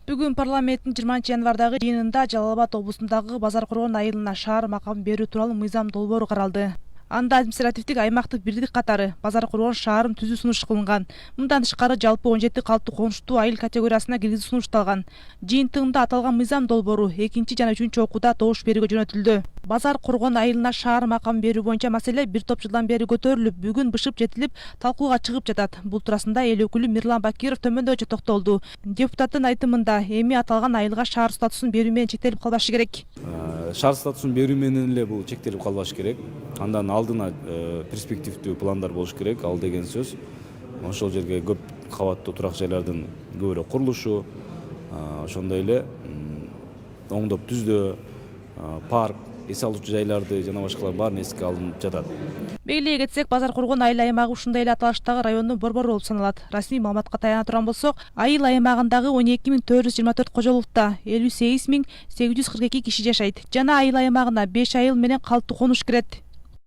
Бүгүн парламенттин 20 январдагы жыйынында Жалал Абад облусундагы Базар Коргон айылына шаар макам берүү тууралуу мыйзам долбоору каралды. Анда административдик аймактык бирдик катары Базар Коргон шаарын түзүү сунуш кылынган. Мындан тышкары жалпы 17 калктуу конуштуу айыл категориясына киргизүү сунушталган. Жыйынтыгында аталган мыйзам долбоору 2 жана 3 окууда добуш берүүгө жөнөтүлдү. Базар Коргон айылына шаар макам берүү боюнча маселе бир топ жылдан бери көтөрүлүп, бүгүн бышып жетилип, талкууга чыгып жатат. Бул туурасында эл өкүлү Мирлан Бакиров төмөндөгүчө токтолду. Депутаттын айтымында эми аталган айылга шаар статусун берүү менен чектелип калбашы керек. Шаар статусун берүү менен эле бул чектелип калбаш керек. Андан алдына перспективдүү пландар болуш керек. Ал деген сөз ошол жерге көп кабаттуу турак жайлардын көбүрөөк курулушу, ошондой эле оңдоп түздөө, парк, эс алуучу жайларды жана башкалар баарын эске алынып жатат. Белгилей кетсек, Базар Коргон айыл аймагы ушундай эле аталыштагы райондун борбору болуп саналат. Расмий маалыматка таяна турган болсок, айыл аймагындагы 12424 кожолукта 58842 киши жашайт. Жана айыл аймагына 5 айыл менен калктуу конуш кирет.